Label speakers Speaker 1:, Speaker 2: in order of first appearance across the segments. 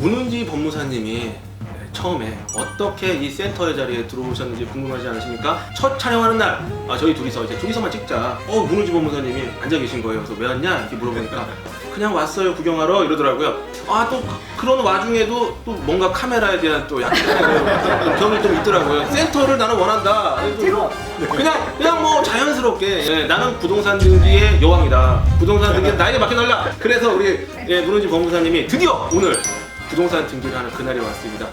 Speaker 1: 문은지 법무사님이 처음에 어떻게 이 센터의 자리에 들어오셨는지 궁금하지 않으십니까? 첫 촬영하는 날 저희 둘이서 이제 둘이서만 찍자. 문은지 법무사님이 앉아 계신 거예요. 그래서 왜 왔냐 이렇게 물어보니까 그냥 왔어요 구경하러 이러더라고요. 또 그런 와중에도 또 뭔가 카메라에 대한 또 약간 경이 좀 있더라고요. 센터를 나는 원한다. 그래서 그냥 뭐 자연스럽게 나는 부동산 등기의 여왕이다. 부동산 등기 나에게 맡겨달라. 그래서 우리 문은지 법무사님이 드디어 오늘 부동산 등기를 하는 그날이 왔습니다.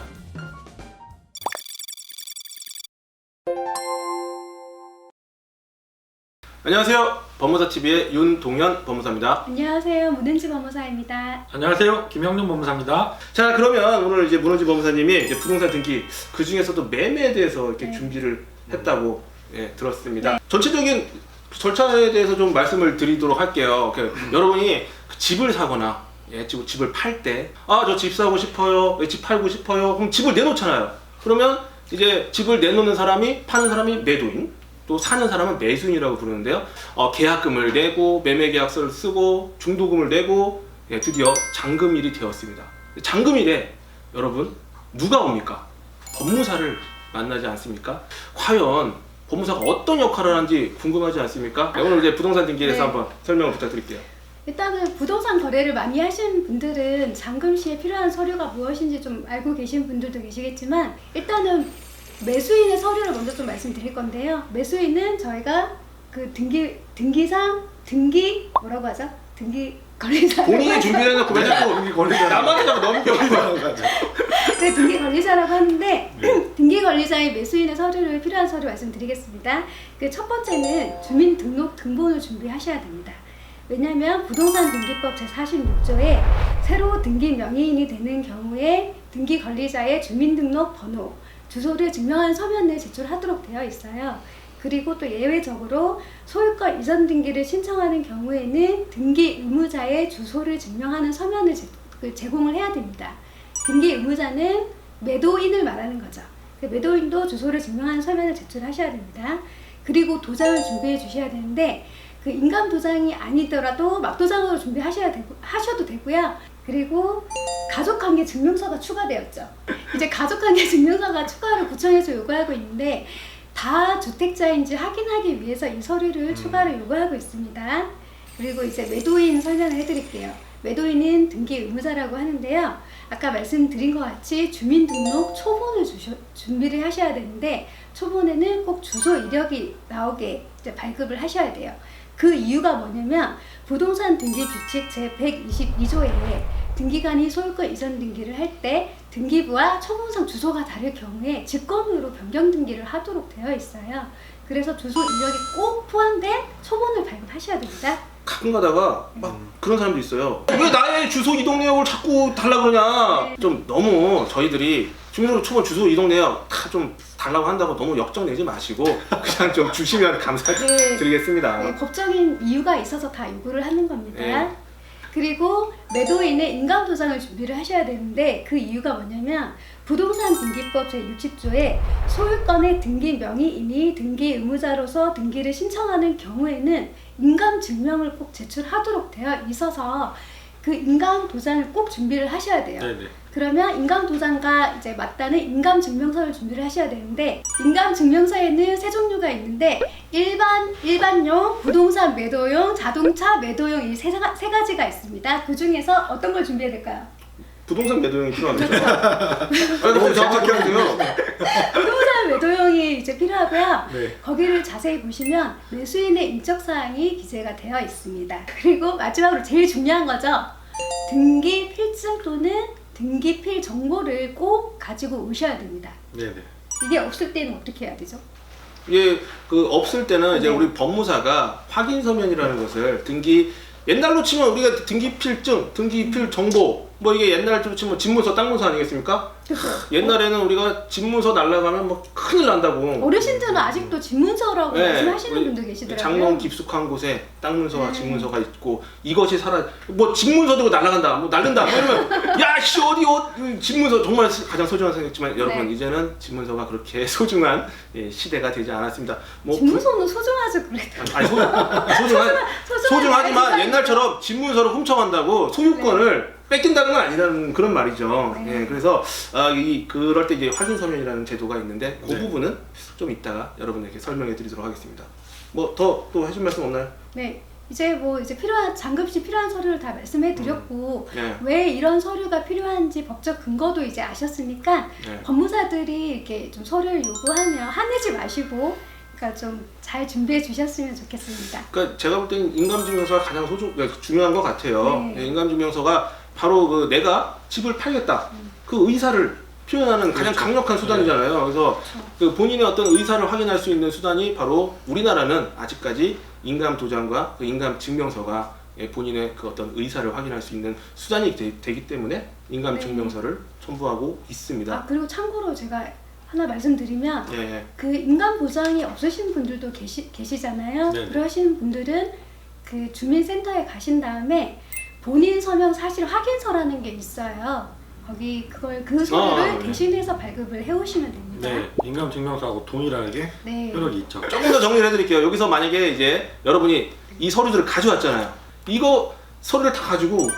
Speaker 1: 안녕하세요. 법무사TV의 윤동현 법무사입니다.
Speaker 2: 안녕하세요. 문은지 법무사입니다.
Speaker 3: 안녕하세요. 김형룡 법무사입니다.
Speaker 1: 자, 그러면 오늘 이제 문은지 법무사님이 이제 부동산 등기 그 중에서도 매매에 대해서 이렇게 준비를 했다고 들었습니다.
Speaker 2: 네.
Speaker 1: 전체적인 절차에 대해서 좀 말씀을 드리도록 할게요. 여러분이 집을 사거나 집을 팔 때 저 집 사고 싶어요, 집 팔고 싶어요. 그럼 집을 내놓잖아요. 그러면 이제 집을 내놓는 사람이 파는 사람이 매도인, 또 사는 사람은 매수인이라고 부르는데요. 계약금을 내고 매매 계약서를 쓰고 중도금을 내고 드디어 잔금일이 되었습니다. 잔금일에 여러분 누가 옵니까? 법무사를 만나지 않습니까? 과연 법무사가 어떤 역할을 하는지 궁금하지 않습니까? 오늘 이제 부동산 등기에 대해서 한번 설명을 부탁드릴게요.
Speaker 2: 일단은 부동산 거래를 많이 하시는 분들은 잔금 시에 필요한 서류가 무엇인지 좀 알고 계신 분들도 계시겠지만, 일단은 매수인의 서류를 먼저 좀 말씀드릴 건데요. 매수인은 저희가 그 등기상 뭐라고 하죠? 등기 관리사.
Speaker 1: 본인이 준비해놓고 왜 자꾸
Speaker 3: 등기 관리사.
Speaker 1: 나만 자꾸 넘겨가지고.
Speaker 2: 네, 등기 관리사라고 하는데 등기 관리사의 매수인의 서류를 필요한 서류 말씀드리겠습니다. 그 첫 번째는 주민등록 등본을 준비하셔야 됩니다. 왜냐하면 부동산 등기법 제46조에 새로 등기 명의인이 되는 경우에 등기 관리자의 주민등록 번호, 주소를 증명하는 서면을 제출하도록 되어 있어요. 그리고 또 예외적으로 소유권 이전 등기를 신청하는 경우에는 등기 의무자의 주소를 증명하는 서면을 제공을 해야 됩니다. 등기 의무자는 매도인을 말하는 거죠. 매도인도 주소를 증명하는 서면을 제출하셔야 됩니다. 그리고 도장을 준비해 주셔야 되는데, 그 인감 도장이 아니더라도 막도장으로 하셔도 되고요. 그리고 가족관계 증명서가 추가되었죠. 이제 가족관계 증명서가 추가로 구청에서 요구하고 있는데, 다 주택자인지 확인하기 위해서 이 서류를 추가로 요구하고 있습니다. 그리고 이제 매도인 설명을 해드릴게요. 매도인은 등기 의무자라고 하는데요. 아까 말씀드린 것 같이 주민등록 초본을 준비를 하셔야 되는데, 초본에는 꼭 주소 이력이 나오게 이제 발급을 하셔야 돼요. 그 이유가 뭐냐면 부동산 등기 규칙 제122조에 등기관이 소유권 이전 등기를 할 때 등기부와 초본상 주소가 다를 경우에 직권으로 변경 등기를 하도록 되어 있어요. 그래서 주소 이력이 꼭 포함된 초본을 발급하셔야 됩니다.
Speaker 1: 가끔 가다가 막 그런 사람도 있어요. 왜 나의 주소 이동 내역을 자꾸 달라 그러냐. 좀 너무 저희들이 주민등록 초본 주소 이동 내역 다 좀 달라고 한다고 너무 역정 내지 마시고 그냥 좀 주시면 감사드리겠습니다.
Speaker 2: 네, 법적인 이유가 있어서 다 요구를 하는 겁니다.
Speaker 1: 네.
Speaker 2: 그리고 매도인의 인감도장을 준비를 하셔야 되는데, 그 이유가 뭐냐면 부동산 등기법 제60조에 소유권의 등기 명의인이 등기 의무자로서 등기를 신청하는 경우에는 인감증명을 꼭 제출하도록 되어 있어서 그 인감도장을 꼭 준비를 하셔야 돼요.
Speaker 3: 네네.
Speaker 2: 그러면 인감도장과 이제 맞다는 인감증명서를 준비를 하셔야 되는데, 인감증명서에는 세 종류가 있는데 일반용, 부동산 매도용, 자동차 매도용, 이 세 가지가 있습니다. 그 중에서 어떤 걸 준비해야 될까요?
Speaker 1: 부동산 매도용이 필요합니다. 너무 정확하게 하세요.
Speaker 2: 부동산 매도용이 이제 필요하고요.
Speaker 3: 네.
Speaker 2: 거기를 자세히 보시면 매수인의 인적사항이 기재가 되어 있습니다. 그리고 마지막으로 제일 중요한 거죠. 등기 필증 또는 등기 필 정보를 꼭 가지고 오셔야 됩니다.
Speaker 3: 네네.
Speaker 2: 이게 없을 때는 어떻게 해야 되죠?
Speaker 1: 이게 없을 때는 이제
Speaker 2: 네.
Speaker 1: 우리 법무사가 확인 서면이라는 것을 옛날로 치면 우리가 등기 필증, 등기 필 정보, 뭐 이게 옛날로 치면 집문서, 땅문서 아니겠습니까?
Speaker 2: 그렇죠.
Speaker 1: 옛날에는 우리가 집문서 날라가면 뭐 큰일 난다고.
Speaker 2: 어르신들은 아직도 집문서라고
Speaker 1: 네,
Speaker 2: 말씀하시는 분들 계시더라고요.
Speaker 1: 장롱 깊숙한 곳에 땅문서와
Speaker 2: 네.
Speaker 1: 집문서가 있고, 이것이 뭐 집문서 들고 날아간다, 뭐 날른다, 뭐 이러면 야씨 어디 집문서 정말 가장 소중한 생각이지만 여러분,
Speaker 2: 네.
Speaker 1: 이제는 집문서가 그렇게 소중한 시대가 되지 않았습니다. 뭐
Speaker 2: 집문서는 소중하죠, 그래도.
Speaker 1: 아니 소중하지만 옛날처럼 집문서를 훔쳐간다고 소유권을 뺏긴다는 건 아니라는 그런 말이죠.
Speaker 2: 네.
Speaker 1: 예, 그래서 그럴 때 이제 확인 서면이라는 제도가 있는데 그
Speaker 3: 네.
Speaker 1: 부분은 좀 이따가 여러분에게 설명해 드리도록 하겠습니다. 뭐 더 또 하실 말씀 없나요?
Speaker 2: 네. 이제 필요한 잔급시 필요한 서류를 다 말씀해 드렸고
Speaker 1: 네.
Speaker 2: 왜 이런 서류가 필요한지 법적 근거도 이제 아셨으니까
Speaker 1: 네.
Speaker 2: 법무사들이 이렇게 좀 서류를 요구하면 화내지 마시고 그러니까 좀 잘 준비해 주셨으면 좋겠습니다.
Speaker 1: 그러니까 제가 볼 때는 인감증명서가 가장 중요한 것 같아요.
Speaker 2: 네.
Speaker 1: 예, 인감증명서가 바로 그 내가 집을 팔겠다 그 의사를 표현하는 가장
Speaker 3: 그렇죠.
Speaker 1: 강력한 수단이잖아요. 그래서
Speaker 2: 그렇죠.
Speaker 1: 그 본인의 어떤 의사를 확인할 수 있는 수단이 바로 우리나라는 아직까지 인감 도장과 그 인감 증명서가 본인의 그 어떤 의사를 확인할 수 있는 수단이 되기 때문에 인감
Speaker 2: 네.
Speaker 1: 증명서를 첨부하고 있습니다.
Speaker 2: 아 그리고 참고로 제가 하나 말씀드리면
Speaker 1: 예,
Speaker 2: 그 인감 보장이 없으신 분들도 계시잖아요.
Speaker 3: 네네.
Speaker 2: 그러신 분들은 그 주민센터에 가신 다음에 본인 서명 사실 확인서라는 게 있어요. 거기 그 서류를
Speaker 1: 네.
Speaker 2: 대신해서 발급을 해오시면 됩니다.
Speaker 3: 네, 인감증명서하고 동일하게
Speaker 2: 네.
Speaker 3: 효력이 있죠.
Speaker 1: 조금 더 정리를 해드릴게요. 여기서 만약에 이제 여러분이 이 서류들을 가져왔잖아요. 이거 서류를 다 가지고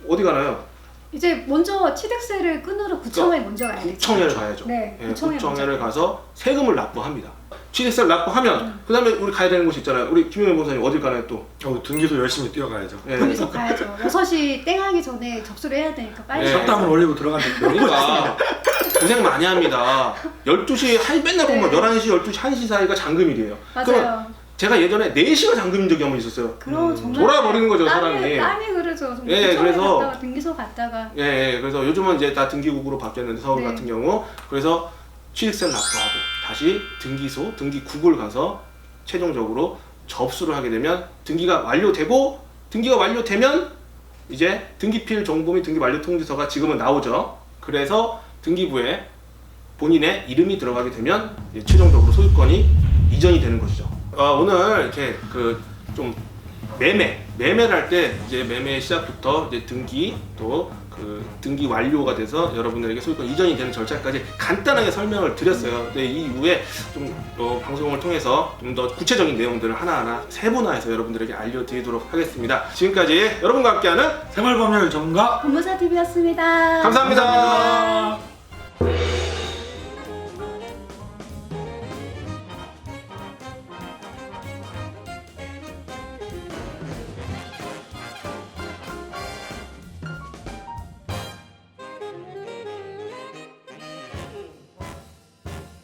Speaker 1: 어디 가나요?
Speaker 2: 이제 먼저 취득세를 끊으러 구청에 먼저 가야 되죠.
Speaker 1: 구청회를 가야죠.
Speaker 2: 네,
Speaker 1: 예,
Speaker 2: 구청에
Speaker 1: 구청회를
Speaker 2: 먼저
Speaker 1: 가서 세금을 납부합니다. 취득세를 납부하면 그 다음에 우리 가야 되는 곳이 있잖아요. 우리 김영현 목사님 어딜 가나요 또?
Speaker 3: 등기소 열심히 뛰어가야죠.
Speaker 1: 예.
Speaker 2: 거기서 가야죠. 6시 땡 하기 전에 접수를 해야 되니까 빨리
Speaker 1: 네.
Speaker 2: 가야죠.
Speaker 3: 샷담을 올리고 들어가는데
Speaker 1: 그러니까 고생 많이 합니다. 12시 맨날 보면
Speaker 2: 네.
Speaker 1: 11시, 12시, 1시 사이가 잔금일이에요. 그러면
Speaker 2: 맞아요.
Speaker 1: 제가 예전에 4시가 잔금인 적이 한 번 있었어요.
Speaker 2: 그럼 정말
Speaker 1: 돌아버리는 거죠, 사람이.
Speaker 2: 땀이 흐르죠. 정말
Speaker 1: 예,
Speaker 2: 구청에
Speaker 1: 그래서-
Speaker 2: 갔다가 등기소 갔다가
Speaker 1: 예, 그래서 요즘은 이제 다 등기국으로 바뀌었는데 서울
Speaker 2: 네.
Speaker 1: 같은 경우 그래서 취득세를 납부하고 다시 등기소, 등기국을 가서 최종적으로 접수를 하게 되면 등기가 완료되고 등기가 완료되면 이제 등기필 정보 및 등기 완료 통지서가 지금은 나오죠. 그래서 등기부에 본인의 이름이 들어가게 되면 이제 최종적으로 소유권이 이전이 되는 것이죠. 오늘 이렇게 그 좀 매매를 할 때 이제 매매 시작부터 이제 등기 또 그 등기 완료가 돼서 여러분들에게 소유권 이전이 되는 절차까지 간단하게 설명을 드렸어요. 근데 이 이후에 좀 방송을 통해서 좀 더 구체적인 내용들을 하나하나 세분화해서 여러분들에게 알려드리도록 하겠습니다. 지금까지 여러분과 함께하는
Speaker 3: 생활법률 전문가
Speaker 2: 법무사 TV였습니다.
Speaker 1: 감사합니다.
Speaker 3: 감사합니다.